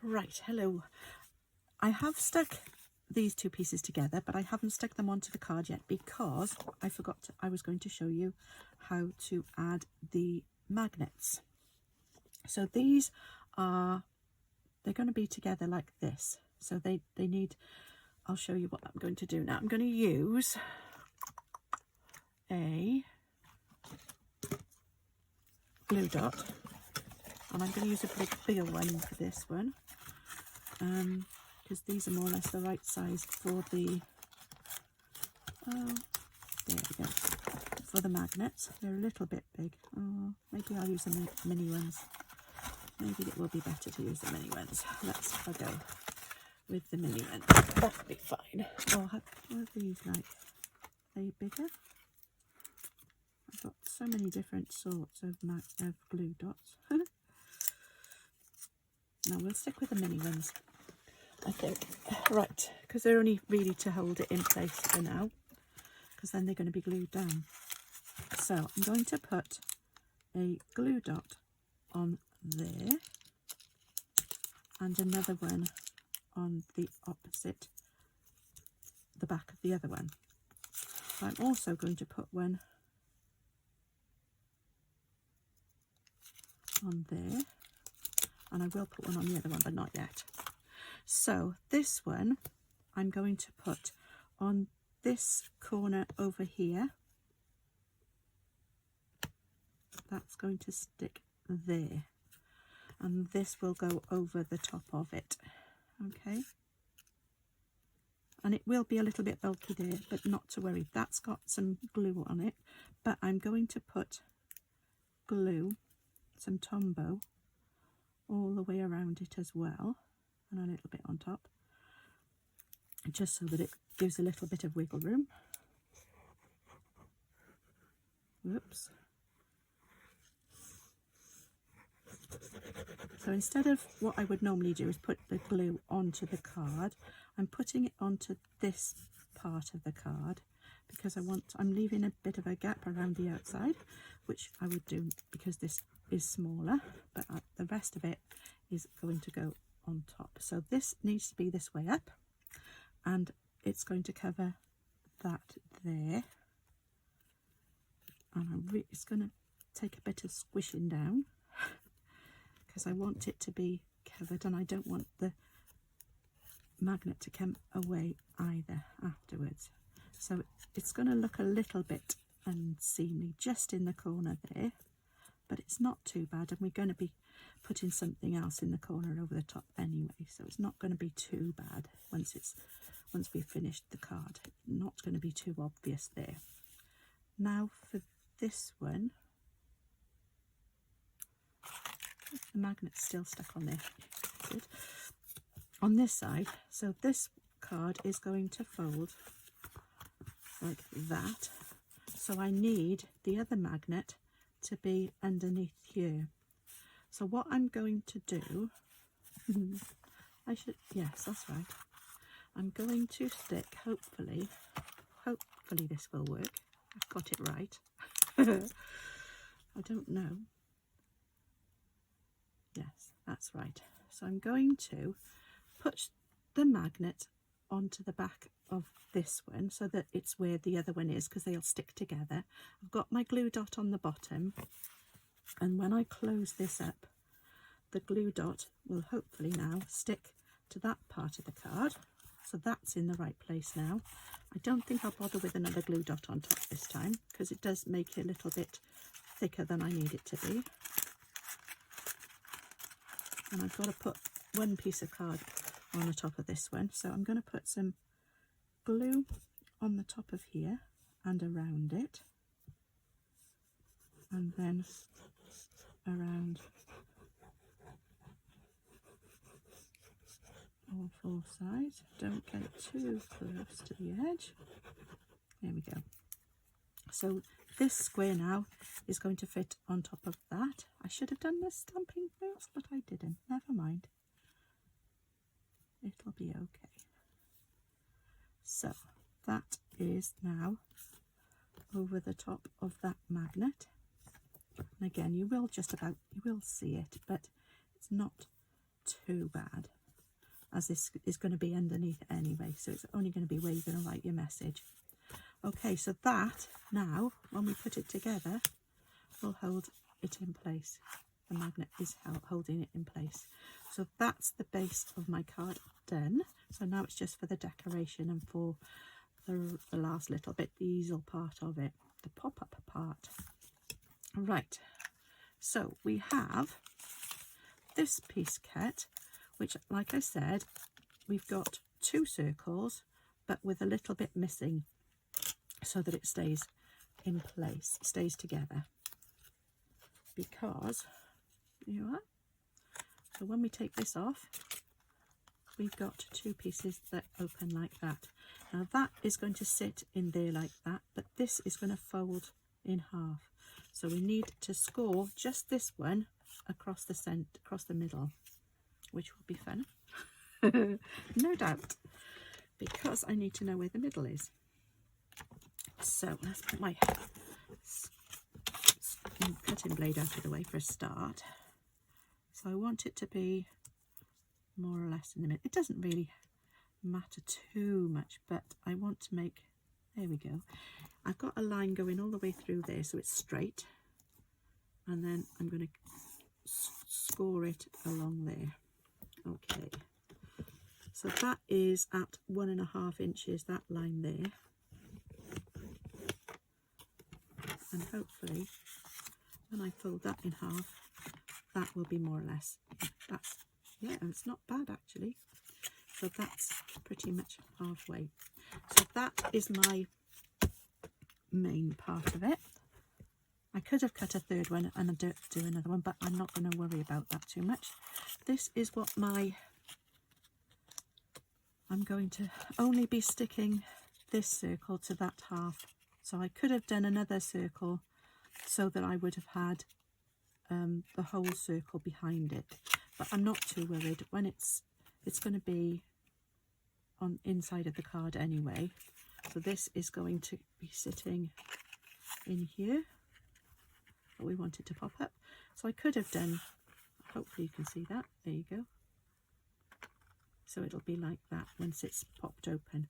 Right, hello. I have stuck these two pieces together, but I haven't stuck them onto the card yet because I forgot I was going to show you how to add the magnets. So these are, they're going to be together like this. So they need, I'll show you what I'm going to do now. I'm going to use a glue dot, and I'm going to use a bigger one for this one. Because these are more or less the right size for the, there we go, for the magnets. They're a little bit big. Oh, maybe I'll use the mini ones. Maybe it will be better to use the mini ones. Let's have a go with the mini ones. That'll be fine. Oh, what are these like? Are they bigger? I've got so many different sorts of glue dots. No, we'll stick with the mini ones, I think. Right, because they're only really to hold it in place for now, because then they're going to be glued down. So I'm going to put a glue dot on there and another one on the opposite, the back of the other one. I'm also going to put one on there, and I will put one on the other one, but not yet. So this one I'm going to put on this corner over here. That's going to stick there, and this will go over the top of it. Okay, and it will be a little bit bulky there, but not to worry, that's got some glue on it. But I'm going to put glue, some Tombow, all the way around it as well, and a little bit on top, just so that it gives a little bit of wiggle room. Whoops. So instead of what I would normally do is put the glue onto the card, I'm putting it onto this part of the card because I'm leaving a bit of a gap around the outside, which I would do because this is smaller, but the rest of it is going to go on top. So this needs to be this way up, and it's going to cover that there. And it's going to take a bit of squishing down, because I want it to be covered, and I don't want the magnet to come away either afterwards. So it's going to look a little bit unseemly just in the corner there, but it's not too bad, and we're going to be putting something else in the corner over the top anyway, so it's not going to be too bad once we've finished the card. Not going to be too obvious there. Now for this one, the magnet's still stuck on there. Good. On this side, so this card is going to fold like that. So I need the other magnet to be underneath here. So what I'm going to do, yes, that's right. I'm going to stick, hopefully this will work. I've got it right. I don't know. Yes, that's right. So I'm going to put the magnet onto the back of this one so that it's where the other one is, because they'll stick together. I've got my glue dot on the bottom, and when I close this up, the glue dot will hopefully now stick to that part of the card. So that's in the right place now. I don't think I'll bother with another glue dot on top this time, because it does make it a little bit thicker than I need it to be. And I've got to put one piece of card on the top of this one, so I'm going to put some glue on the top of here and around it, and then around all four sides. Don't get too close to the edge. There we go. So this square now is going to fit on top of that. I should have done this stamping first, but I didn't. Never mind. It'll be okay. So that is now over the top of that magnet. And again, you will see it, but it's not too bad, as this is going to be underneath anyway, so it's only going to be where you're going to write your message. Okay, so that now, when we put it together, will hold it in place. The magnet is holding it in place. So that's the base of my card done. So now it's just for the decoration and for the last little bit, the easel part of it, the pop-up part. Right, so we have this piece kit, which, like I said, we've got 2 circles, but with a little bit missing, so that it stays in place, stays together. Because, you know what? So when we take this off, we've got 2 pieces that open like that. Now that is going to sit in there like that, but this is going to fold in half. So we need to score just this one across the middle, which will be fun. No doubt, because I need to know where the middle is. So let's put my cutting blade out of the way for a start. So I want it to be more or less in the middle. It doesn't really matter too much, but I want to make, there we go. I've got a line going all the way through there, so it's straight, and then I'm going to score it along there. Okay, so that is at 1.5 inches, that line there, and hopefully when I fold that in half, that will be more or less, that's, yeah, it's not bad actually. So that's pretty much halfway. So that is my main part of it. I could have cut a third one and do another one, but I'm not going to worry about that too much. This is what I'm going to only be sticking this circle to that half. So I could have done another circle so that I would have had the whole circle behind it, but I'm not too worried. When it's going to be on inside of the card anyway, so this is going to be sitting in here, but we want it to pop up. So I could have done, hopefully you can see that, there you go. So it'll be like that once it's popped open.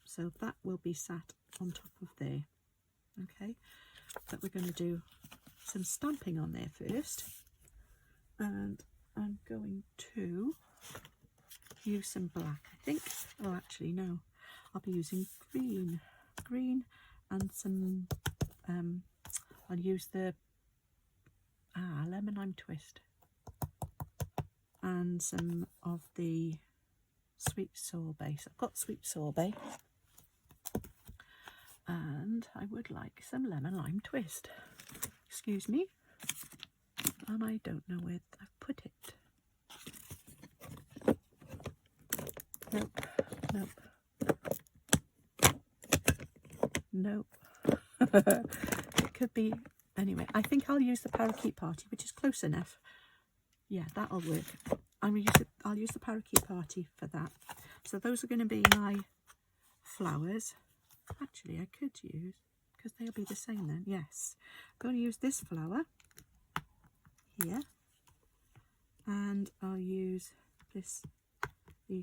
So that will be sat on top of there. Okay, but we're going to do some stamping on there first, and I'm going to use some black, I think. Oh, actually no, I'll be using green and some I'll use the lemon lime twist and some of the sweet sorbet. So I've got sweet sorbet, and I would like some lemon lime twist. Excuse me, and I don't know where I've put it. Nope. It could be, anyway, I think I'll use the Parakeet Party, which is close enough. Yeah, that'll work. I'll use the Parakeet Party for that. So those are going to be my flowers. Actually, I could use, because they'll be the same then, yes. I'm going to use this flower here, and I'll use these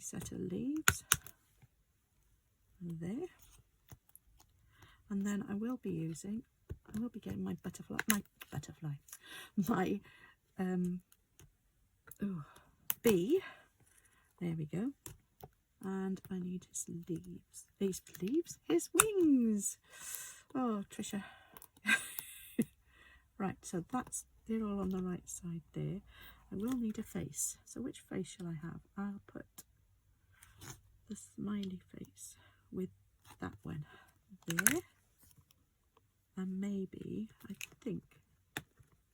set of leaves there, and then I will be getting my bee. There we go. And I need his leaves, his wings. Oh, Trisha. Right, so they're all on the right side there. I will need a face. So which face shall I have? I'll put the smiley face with that one there. And maybe, I think,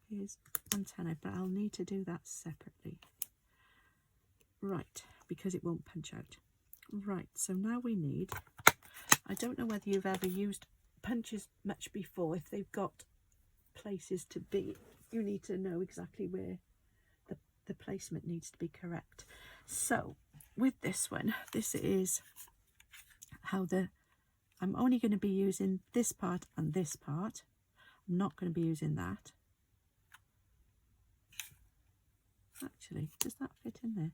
his antenna, but I'll need to do that separately. Right, because it won't punch out. Right, so now we need, I don't know whether you've ever used punches much before. If they've got places to be, you need to know exactly where the placement needs to be correct. So with this one, this is how I'm only going to be using this part and this part. I'm not going to be using that. Actually, does that fit in there?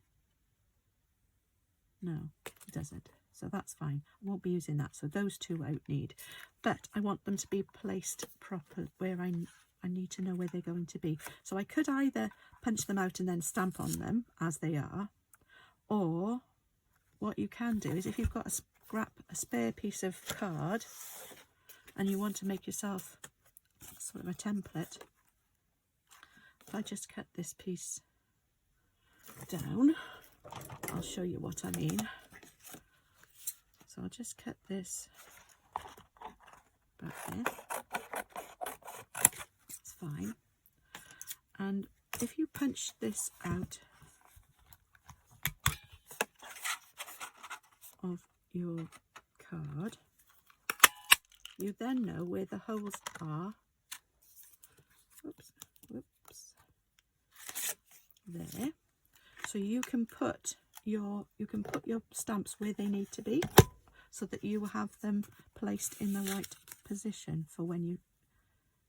No, it doesn't. So that's fine. I won't be using that. So those two I won't need. But I want them to be placed properly where I need to know where they're going to be. So I could either punch them out and then stamp on them as they are. Or what you can do is if you've got a spare piece of card and you want to make yourself sort of a template, if I just cut this piece down, I'll show you what I mean. So I'll just cut this back there. It's fine. And if you punch this out of your card, you then know where the holes are. Whoops, whoops. There. So you can put your stamps where they need to be, so that you have them placed in the right position for when you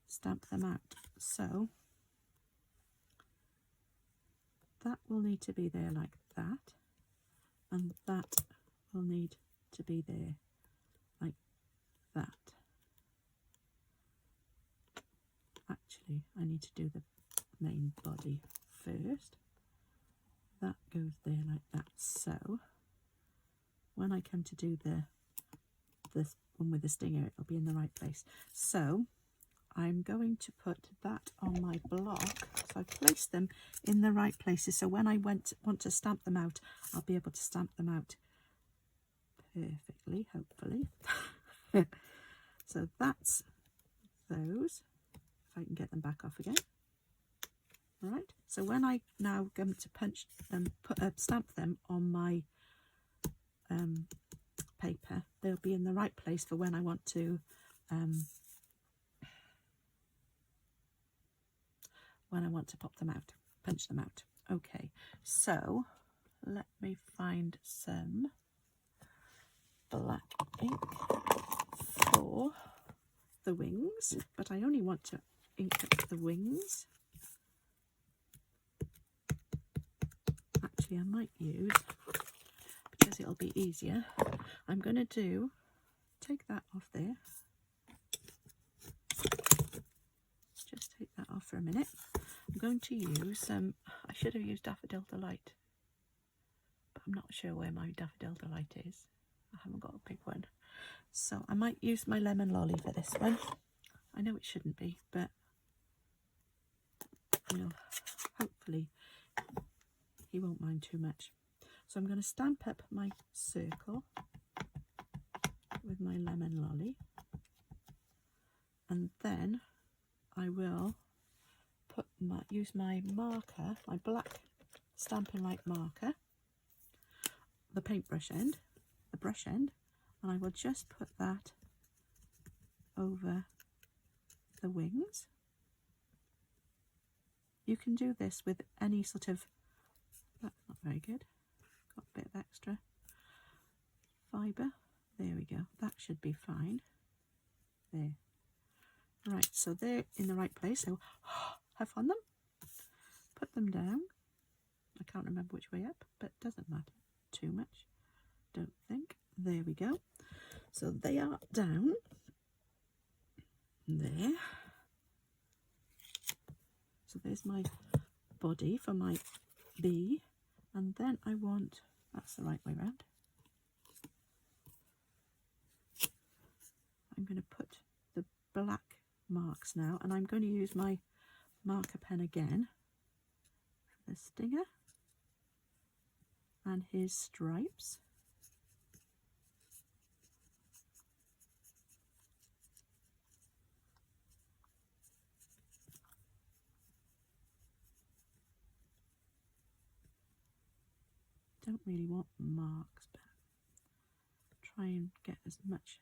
stamp them out. So that will need to be there like that, and that will need to be there like that. Actually, I need to do the main body first. That goes there like that. So when I come to do this one with the stinger, it'll be in the right place. So I'm going to put that on my block. So I place them in the right places. So when I want to stamp them out, I'll be able to stamp them out perfectly, hopefully. So that's those. If I can get them back off again. Right. So when I now come to punch them, stamp them on my paper, they'll be in the right place for when I want to pop them out, punch them out. Okay, so let me find some black ink for the wings, but I only want to ink up the wings. Actually, I might use, because it'll be easier, I'm going to take that off there. Just take that off for a minute. I'm going to use, I should have used Daffodil Delight, but I'm not sure where my Daffodil Delight is. I haven't got a big one. So I might use my Lemon Lolly for this one. I know it shouldn't be, but, you know, hopefully he won't mind too much. So I'm going to stamp up my circle with my Lemon Lolly, and then I will use my marker, my black Stampin' Light marker, the paintbrush end, the brush end, and I will just put that over the wings. You can do this with any sort of, that's not very good, got a bit of extra fibre. There we go, that should be fine. There. Right, so they're in the right place, so have on them, put them down. I can't remember which way up, but it doesn't matter too much, don't think. There we go. So they are down there. So there's my body for my bee, and then I want, that's the right way around. I'm going to put the black marks now, and I'm going to use my marker pen again for the stinger and his stripes. Don't really want marks, but try and get as much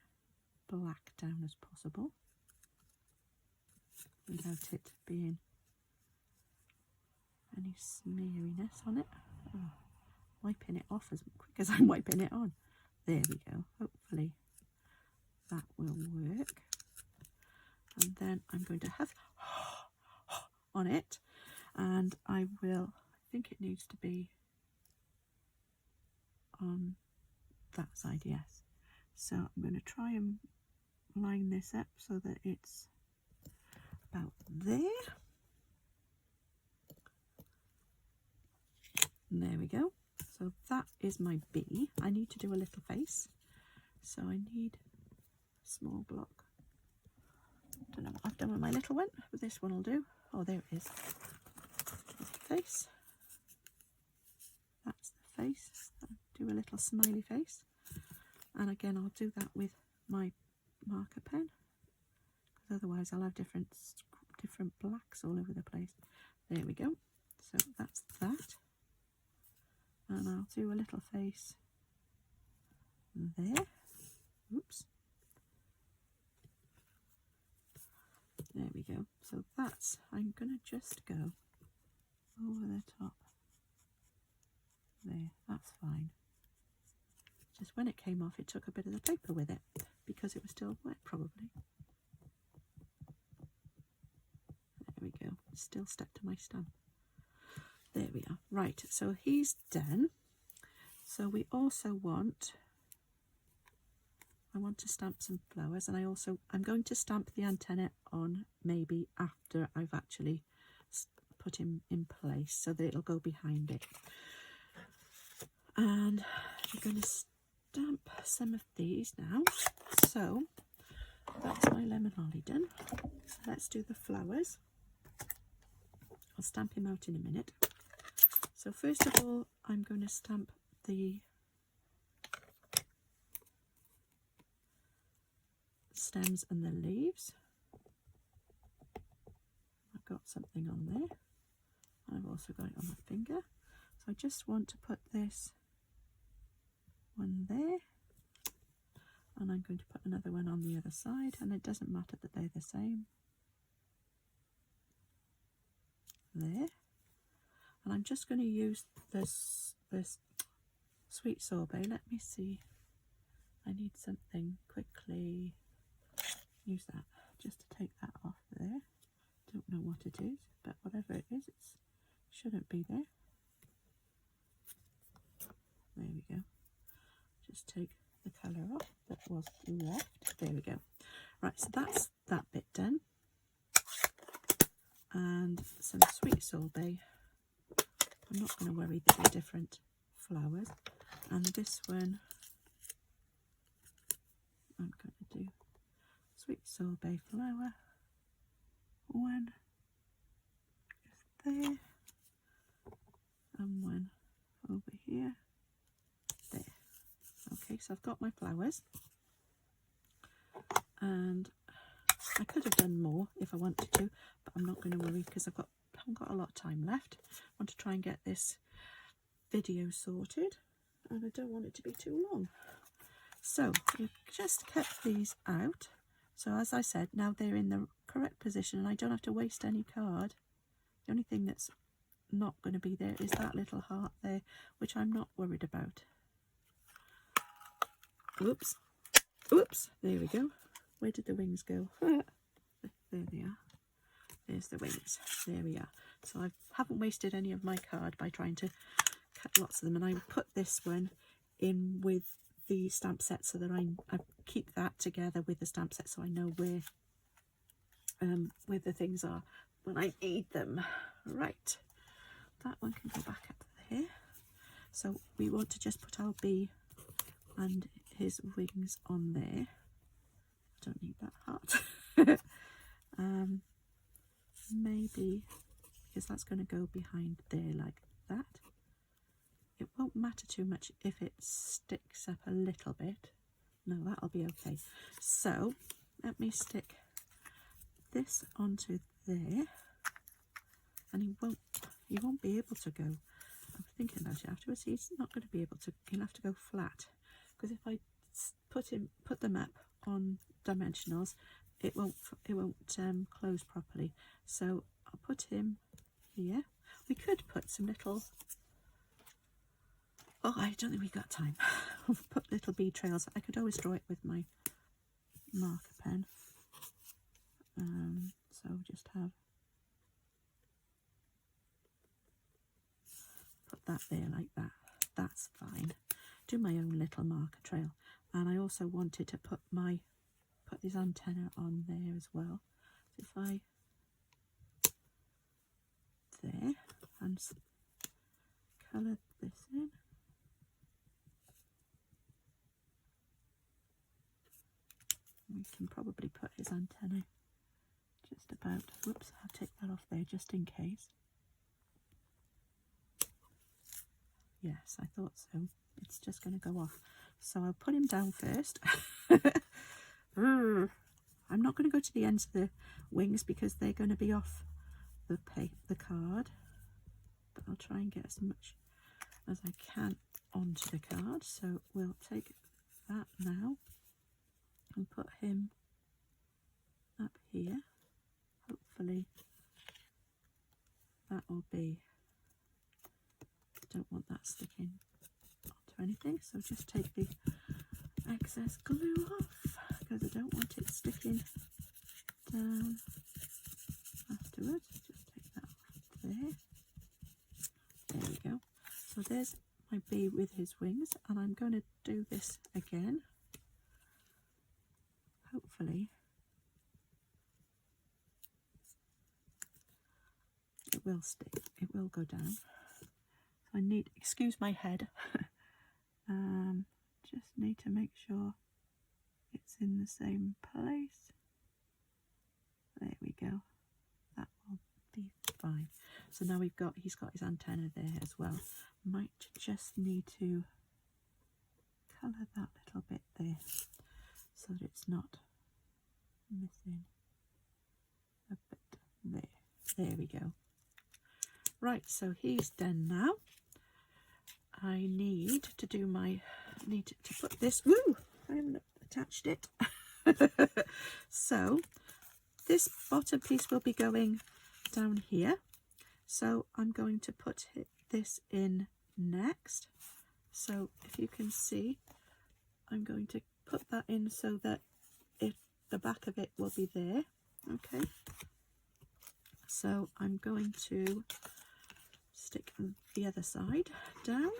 black down as possible without it being any smeariness on it. Oh, wiping it off as quick as I'm wiping it on. There we go. Hopefully that will work. And then I'm going to have on it, and I think it needs to be on that side, yes. So I'm going to try and line this up so that it's about there. And there we go. So that is my bee. I need to do a little face. So I need a small block. Don't know what I've done with my little one, but this one will do. Oh, there it is. Face. That's the face. I'll do a little smiley face. And again, I'll do that with my marker pen, because otherwise I'll have different blacks all over the place. There we go. So that's that. And I'll do a little face there. Oops. There we go. So that's, I'm going to just go over the top. There, that's fine. Just when it came off, it took a bit of the paper with it, because it was still wet probably. There we go. It's still stuck to my stamp. There we are. Right, so he's done. So we also want, I want to stamp some flowers, and I'm going to stamp the antenna on maybe after I've actually put him in place, so that it'll go behind it. And I'm going to stamp some of these now. So that's my lemon lolly done. So let's do the flowers. I'll stamp him out in a minute. So first of all, I'm going to stamp the stems and the leaves. I've got something on there. I've also got it on my finger. So I just want to put this one there, and I'm going to put another one on the other side, and it doesn't matter that they're the same. There. And I'm just going to use this sweet sorbet. Let me see. I need something quickly. Use that just to take that off there. Don't know what it is, but whatever it is, it shouldn't be there. There we go. Just take the colour off that was left. There we go. Right, so that's that bit done. And some sweet sorbet. I'm not going to worry that they're different flowers. And this one, I'm going to do sweet sorbet flower. One just there, and one over here. There. Okay, so I've got my flowers, and I could have done more if I wanted to, but I'm not going to worry, because I haven't got a lot of time left. I want to try and get this video sorted, and I don't want it to be too long. So we've just kept these out. So as I said, now they're in the correct position, and I don't have to waste any card. The only thing that's not going to be there is that little heart there, which I'm not worried about. Oops. Oops. There we go. Where did the wings go? There they are. There's the wings. There we are. So I haven't wasted any of my card by trying to cut lots of them, and I put this one in with the stamp set so that I keep that together with the stamp set, so I know where the things are when I need them. Right, that one can go back up here. So we want to just put our bee and his wings on there. Don't need that heart. Maybe, because that's going to go behind there like that. It won't matter too much if it sticks up a little bit. No, that'll be okay. So let me stick this onto there, and he won't be able to go. I'm thinking about it afterwards. He's not going to be able to. He'll have to go flat, because if I put them up on dimensionals, it won't close properly. So I'll put him here. We could put some little. Oh, I don't think we've got time. I'll put little bee trails. I could always draw it with my marker pen. So just have that there like that. That's fine. Do my own little marker trail. And I also wanted to put this antenna on there as well. So if I there and colour this in. We can probably put his antenna just about, whoops, I'll take that off there just in case. Yes, I thought so. It's just going to go off. So I'll put him down first. I'm not going to go to the ends of the wings because they're going to be off the card. But I'll try and get as much as I can onto the card. So we'll take that now and put him up here. Hopefully that will be, don't want that sticking onto anything, so just take the excess glue off because I don't want it sticking down afterwards. Just take that off there. There we go. So there's my bee with his wings, and I'm going to do this again. Hopefully it will stick, it will go down. So I need, excuse my head, just need to make sure it's in the same place. There we go, that will be fine. So now he's got his antenna there as well. Might just need to colour that little bit there so that it's not missing a bit there. There we go. Right, so he's done now. I need to do to put this, woo, I haven't attached it. So this bottom piece will be going down here. So I'm going to put this in next. So if you can see, I'm going to put that in so that the back of it will be there. Okay. So I'm going to stick the other side down.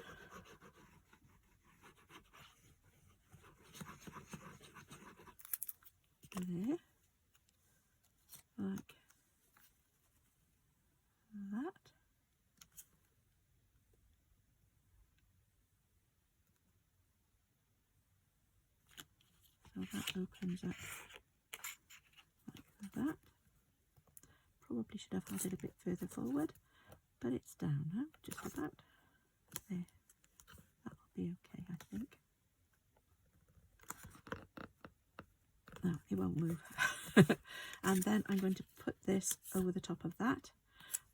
There. Like that. So that opens up like that. Probably should have had it a bit further forward, but it's down now, just about there. That will be okay, I think. No, it won't move. And then I'm going to put this over the top of that,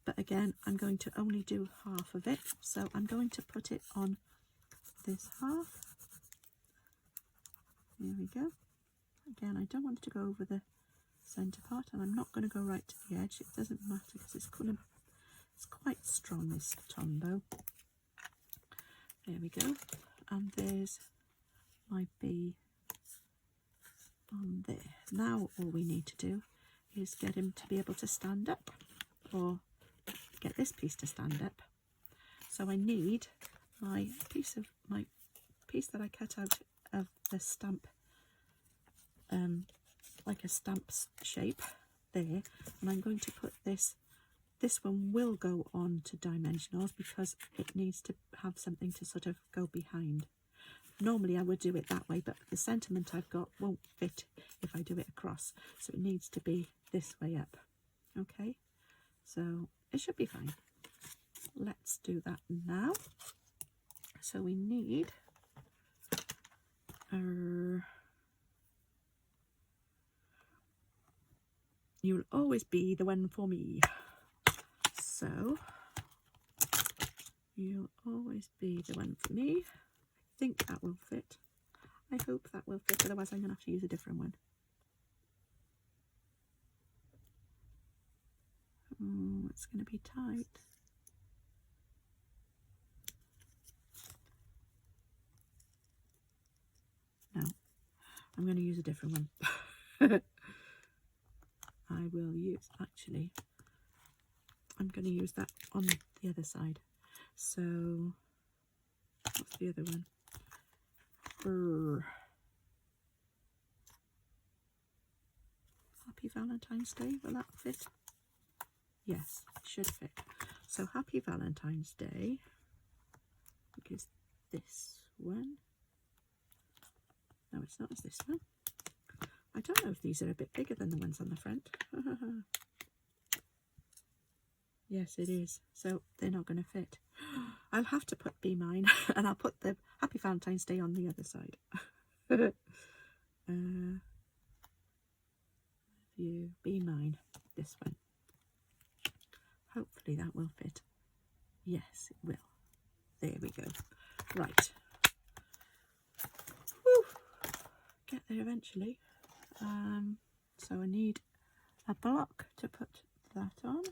but again I'm going to only do half of it, so I'm going to put it on this half. There we go. Again, I don't want it to go over the centre part, and I'm not going to go right to the edge. It doesn't matter because it's quite strong, this Tombow. There we go. And there's my bee on there. Now all we need to do is get him to be able to stand up, or get this piece to stand up. So I need my piece that I cut out of the stamp, like a stamp shape there, and I'm going to put this one will go on to dimensionals because it needs to have something to sort of go behind. Normally I would do it that way, but the sentiment I've got won't fit if I do it across, so it needs to be this way up. Okay, so it should be fine. Let's do that now. So we need You'll Always Be the One for Me. So You'll Always Be the One for Me. I think that will fit. I hope that will fit, otherwise I'm going to have to use a different one. Oh, it's going to be tight. No, I'm going to use a different one. I will use, actually, I'm going to use that on the other side. So what's the other one? Brr. Happy Valentine's Day, will that fit? Yes, it should fit. So Happy Valentine's Day, I think is this one. No, it's not, it's this one. I don't know if these are a bit bigger than the ones on the front. Yes, it is. So they're not going to fit. I'll have to put Be Mine, and I'll put the Happy Valentine's Day on the other side. You Be Mine, this one. Hopefully that will fit. Yes, it will. There we go. Right. Whew. Get there eventually. So I need a block to put that on.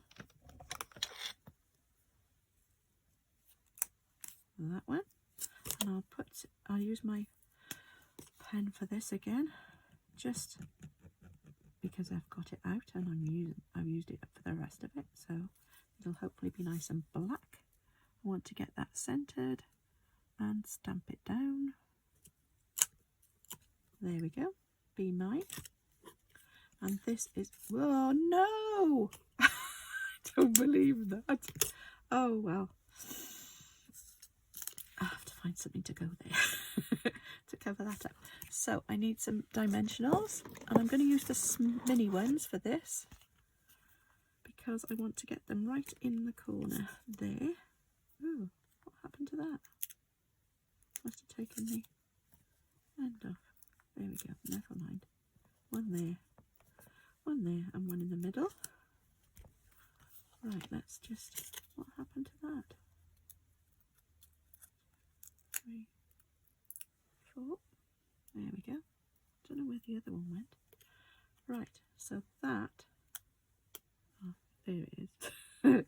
That one. And I'll use my pen for this again, just because I've got it out and I've used it for the rest of it, so it'll hopefully be nice and black. I want to get that centered and stamp it down. There we go. Be Mine. And this is, oh no, I don't believe that. Oh well, I have to find something to go there to cover that up. So I need some dimensionals, and I'm going to use the mini ones for this because I want to get them right in the corner there. Oh, what happened to that? Must have taken the end off. There we go, never mind. One there, and one in the middle. Right, let's just, what happened to that? 3, 4, there we go. Don't know where the other one went. Right, so that, oh, there it is,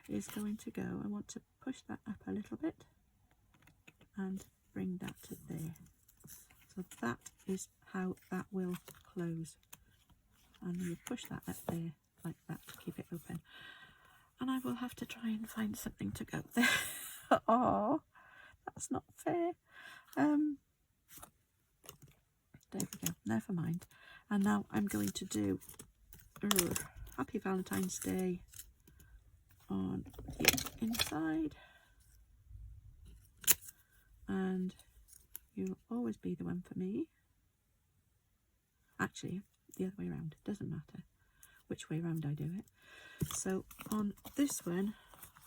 is going to go. I want to push that up a little bit and bring that to there. So that is how that will close. And you push that up there like that to keep it open. And I will have to try and find something to go there. Oh, that's not fair. There we go, never mind. And now I'm going to do Happy Valentine's Day on the inside. And You'll Always Be the One for Me. Actually, the other way around, doesn't matter which way around I do it. So on this one,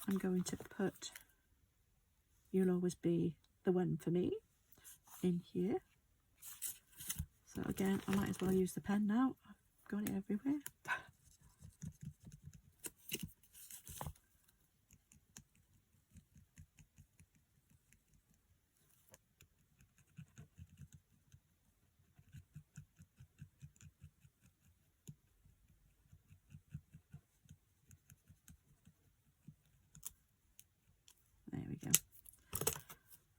I'm going to put You'll Always Be the One for Me in here. So again, I might as well use the pen now. I've got it everywhere. There we go.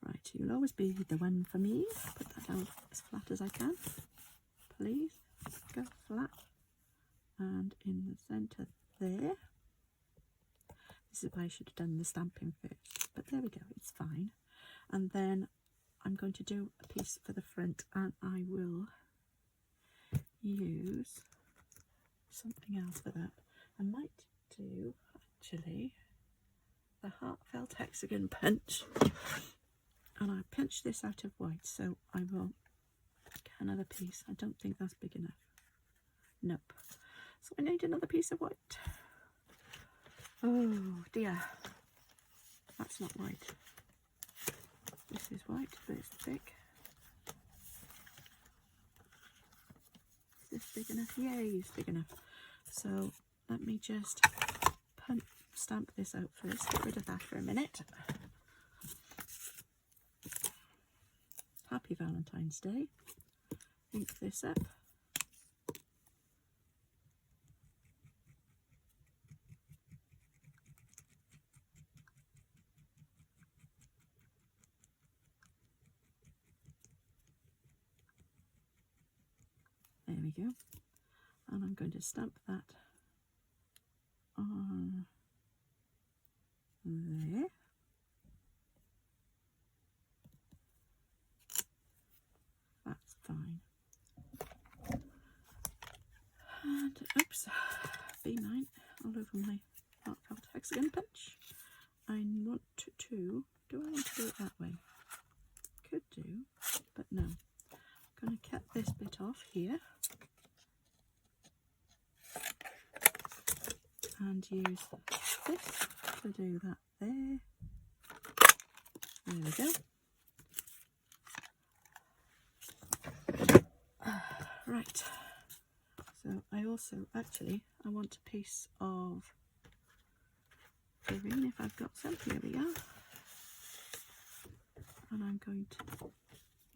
Right, You'll Always Be the One for Me. Put that down as flat as I can. Please go flat. And in the centre there. This is why I should have done the stamping first. But there we go, it's fine. And then I'm going to do a piece for the front, and I will use something else for that. I might do, actually, the Heartfelt Hexagon punch, and I pinch this out of white, so I will get another piece. I don't think that's big enough. Nope. So I need another piece of white. Oh dear, that's not white. This is white, but it's thick. Is this big enough? Yay, it's big enough. So let me just stamp this out first. Get rid of that for a minute. Happy Valentine's Day. Ink this up. There we go. And I'm going to stamp that on there. this B9 all over my heartfelt hexagon punch. I want to, do I want to do it that way? Could do, but no. I'm going to cut this bit off here and use this to do that there. There we go. Right, so I also actually I want a piece of green if I've got some. Here we are, and I'm going to,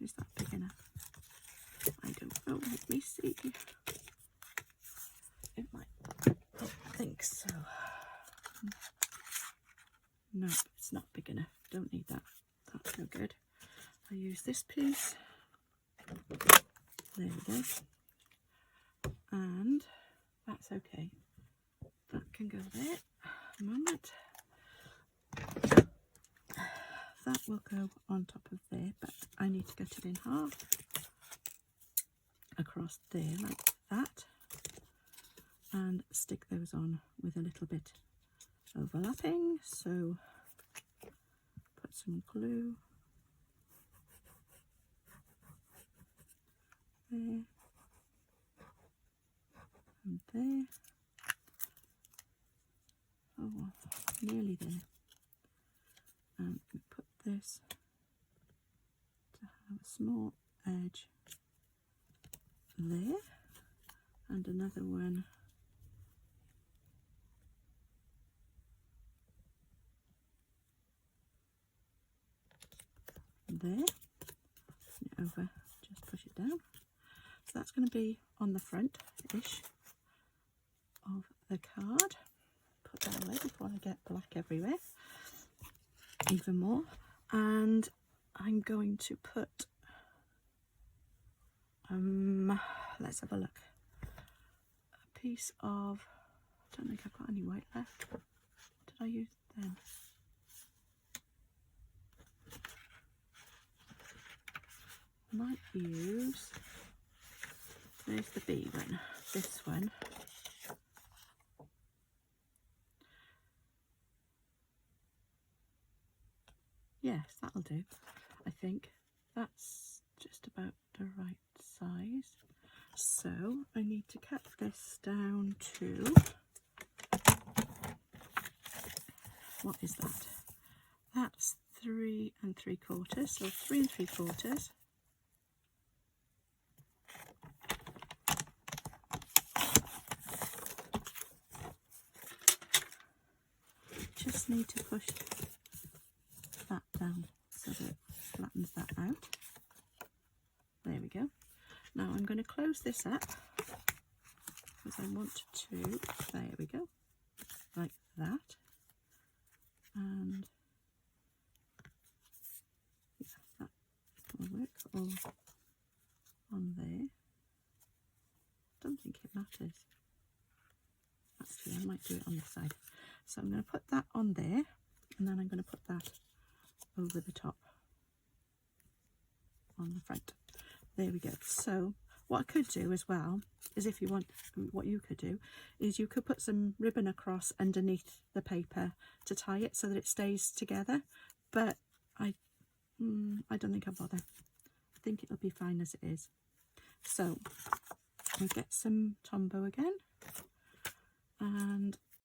is that big enough? I don't know, let me see. It might, I think so. No, it's not big enough, don't need that, that's no good. I use this piece. There we go, and that's okay. That can go there. A moment. That will go on top of there, but I need to cut it in half across there like that, and stick those on with a little bit overlapping. So put some glue there and there. Oh, nearly there. And we put this to have a small edge there, and another one there. Over, just push it down. So that's going to be on the front-ish of the card. Put that away before I get black everywhere, even more. And I'm going to put, let's have a look, a piece of, I don't think I've got any white left. What did I use then? Might use, there's the B one, this one. Yes, that'll do. I think that's just about the right size. So I need to cut this down to, what is that? That's 3 3/4, so 3 3/4. Just need to push that down so that it flattens that out. There we go. Now I'm going to close this up because I want to, there we go, like that. And yeah, that will work all on there. Don't think it matters. Actually, I might do it on this side. So I'm going to put that on there, and then I'm going to put that over the top on the front. There we go. So what I could do as well is, if you want, what you could do is you could put some ribbon across underneath the paper to tie it so that it stays together, but I don't think I'll bother. I think it'll be fine as it is. So we get some Tombow again, and